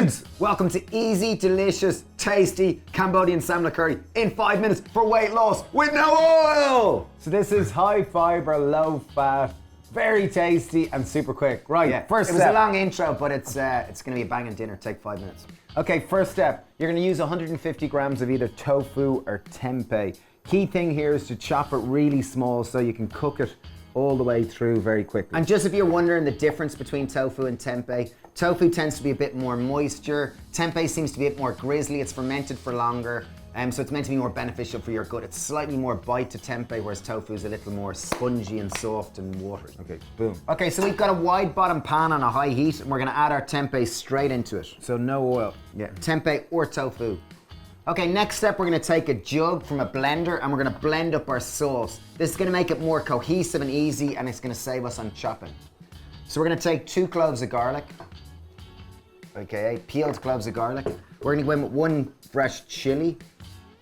dudes! Welcome to easy, delicious, tasty Cambodian Samla curry in 5 minutes for weight loss with no oil! So this is high fibre, low fat, very tasty and super quick. Right, Yeah, first it was step. a long intro, but it's gonna be a banging dinner. Take 5 minutes. Okay, first step. You're gonna use 150 grams of either tofu or tempeh. Key thing here is to chop it really small so you can cook it all the way through very quickly. And just if you're wondering the difference between tofu and tempeh, tofu tends to be a bit more moisture. Tempeh seems to be a bit more grizzly. It's fermented for longer, so it's meant to be more beneficial for your gut. It's slightly more bite to tempeh, whereas tofu is a little more spongy and soft and watery. Okay, boom. Okay, so we've got a wide bottom pan on a high heat, and we're gonna add our tempeh straight into it. So no oil. Yeah, tempeh or tofu. Okay, next step, we're gonna take a jug from a blender and we're gonna blend up our sauce. This is gonna make it more cohesive and easy, and it's gonna save us on chopping. So we're gonna take 2 cloves of garlic. Okay, peeled cloves of garlic. We're gonna go in with 1 fresh chili.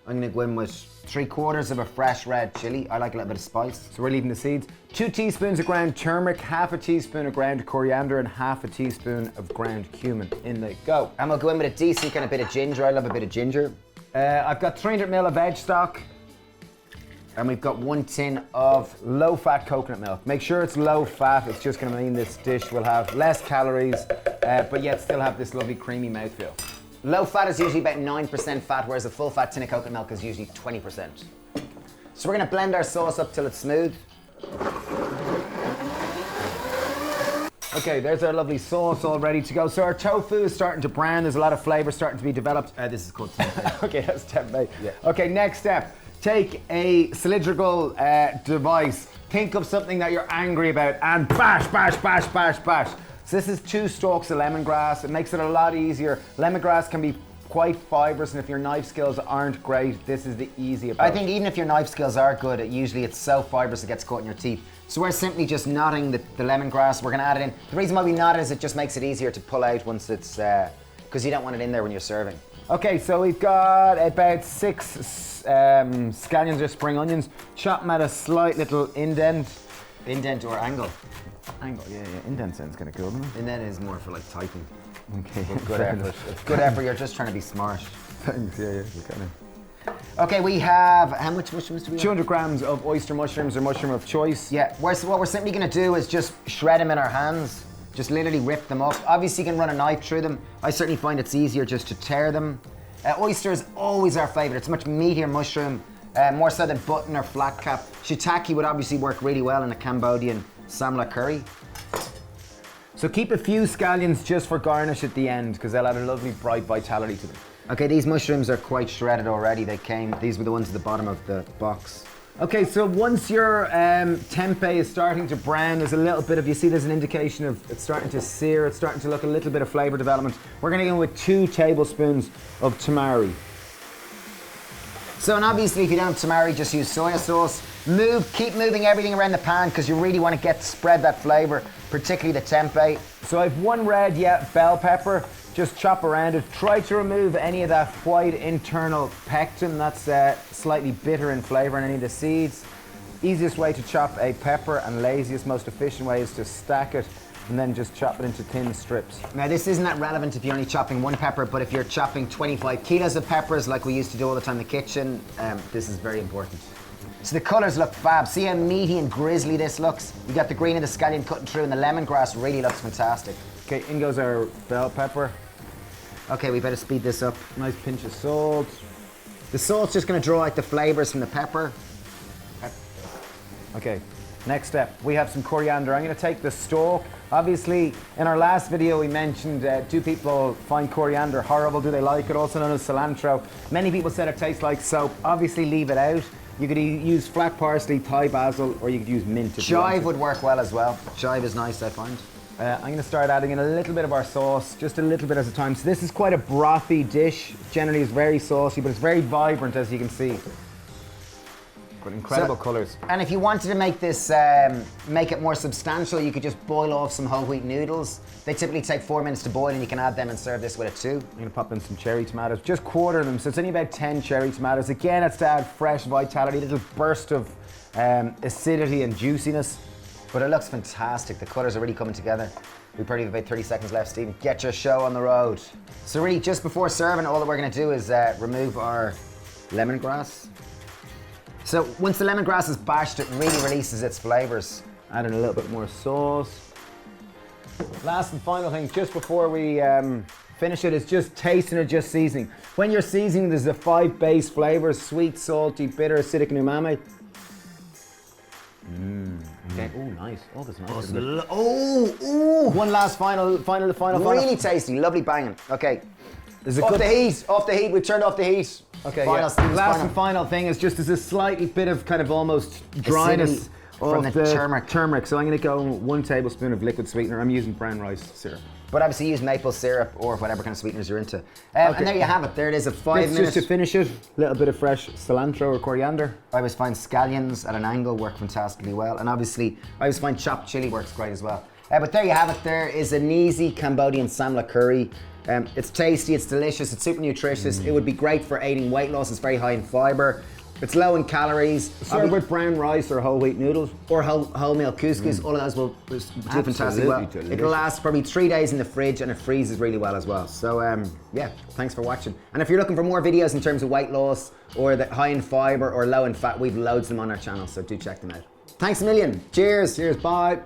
I'm gonna go in with 3/4 of a fresh red chili. I like a little bit of spice. So we're leaving the seeds. 2 teaspoons of ground turmeric, half a teaspoon of ground coriander, and half a teaspoon of ground cumin. In they go. And we'll go in with a decent kind of bit of ginger. I love a bit of ginger. I've got 300 ml of veg stock. And we've got 1 tin of Low-fat coconut milk. Make sure it's low fat. It's just going to mean this dish will have less calories, but yet still have this lovely creamy mouthfeel. low fat is usually about 9% fat, whereas a full fat tin of coconut milk is usually 20%. So we're gonna blend our sauce up till it's smooth. Okay, there's our lovely sauce all ready to go. So our tofu is starting to brown. There's a lot of flavor starting to be developed. This is called tempeh. Okay, that's tempeh. Yeah. Okay, next step. Take a cylindrical device. Think of something that you're angry about and bash, bash, bash, bash, bash. So this is 2 stalks of lemongrass. It makes it a lot easier. Lemongrass can be quite fibrous, and if your knife skills aren't great, this is the easy approach. I think even if your knife skills are good, usually it's so fibrous it gets caught in your teeth. So we're simply just knotting the lemongrass. We're gonna add it in. The reason why we knot it is it just makes it easier to pull out once it's, because you don't want it in there when you're serving. Okay, so we've got about 6 scallions or spring onions. Chop them at a slight little indent. Indent or angle. Angle, yeah. Indent sounds kind of cool, doesn't it? Indent is more for like typing. Okay, Good effort. It's good effort, you're just trying to be smart. Thanks, yeah, you kind of. Okay, we have, how much mushrooms do we have? 200 grams of oyster mushrooms or mushroom of choice. Yeah, what we're simply gonna do is just shred them in our hands. Just literally rip them up. Obviously you can run a knife through them. I certainly find it's easier just to tear them. Oyster is always our favorite. It's a much meatier mushroom, more so than button or flat cap. Shiitake would obviously work really well in a Cambodian Samla curry. So keep a few scallions just for garnish at the end, because they'll add a lovely bright vitality to them. Okay, these mushrooms are quite shredded already. These were the ones at the bottom of the box. Okay, so once your tempeh is starting to brown, there's a little bit of, you see there's an indication of it's starting to sear, it's starting to look a little bit of flavor development. We're gonna go in with 2 tablespoons of tamari. So, and obviously if you don't have tamari, just use soya sauce. Keep moving everything around the pan because you really want to spread that flavor, particularly the tempeh. So I've 1 red bell pepper, just chop around it. Try to remove any of that white internal pectin, that's slightly bitter in flavor, and any of the seeds. Easiest way to chop a pepper and laziest, most efficient way is to stack it and then just chop it into thin strips. Now this isn't that relevant if you're only chopping 1 pepper, but if you're chopping 25 kilos of peppers like we used to do all the time in the kitchen, this is very important. So the colours look fab. See how meaty and grizzly this looks? You got the green of the scallion cutting through, and the lemongrass really looks fantastic. Okay, in goes our bell pepper. Okay, we better speed this up. Nice pinch of salt. The salt's just gonna draw out the flavours from the pepper. Okay, next step, we have some coriander. I'm gonna take the stalk. Obviously, in our last video we mentioned, do people find coriander horrible? Do they like it? Also known as cilantro. Many people said it tastes like soap. Obviously leave it out. You could use flat parsley, Thai basil, or you could use mint. Chive would work well as well. Chive is nice, I find. I'm going to start adding in a little bit of our sauce, just a little bit at a time. So this is quite a brothy dish. Generally it's very saucy, but it's very vibrant, as you can see. Got incredible colours. And if you wanted to make this, make it more substantial, you could just boil off some whole wheat noodles. They typically take 4 minutes to boil, and you can add them and serve this with it too. I'm gonna pop in some cherry tomatoes, just quarter them, so it's only about 10 cherry tomatoes. Again, it's to add fresh vitality, a little burst of acidity and juiciness. But it looks fantastic. The colours are really coming together. We probably have about 30 seconds left, Stephen. Get your show on the road. So really, just before serving, all that we're gonna do is remove our lemongrass. So once the lemongrass is bashed, it really releases its flavors. Add in a little bit more sauce. Last and final thing, just before we finish it, is just tasting or just seasoning. When you're seasoning, there's the 5 base flavors: sweet, salty, bitter, acidic, and umami. Okay. Oh, nice. Oh, that's nice. One last final. Really tasty, lovely banging. Okay. There's a Off good the heat, off the heat. We've turned off the heat. Okay, Final, yeah. Stephen's Last final. and final thing is just there's a slightly bit of kind of almost dryness from of the turmeric. So I'm going to go 1 tablespoon of liquid sweetener. I'm using brown rice syrup. But obviously use maple syrup or whatever kind of sweeteners you're into. And there you have it. There it is, a 5 Just minute. to finish it, a little bit of fresh cilantro or coriander. I always find scallions at an angle work fantastically well. And obviously, I always find chopped chili works great as well. But there you have it. There is an easy Cambodian Samla curry. It's tasty, it's delicious, it's super nutritious. It would be great for aiding weight loss. It's very high in fiber. It's low in calories. Served with brown rice or whole wheat noodles. Or wholemeal couscous. All of those will do fantastic well. Delicious. It'll last probably 3 days in the fridge and it freezes really well as well. So yeah, thanks for watching. And if you're looking for more videos in terms of weight loss or the high in fiber or low in fat, we've loads of them on our channel, so do check them out. Thanks a million. Cheers. Cheers, bye.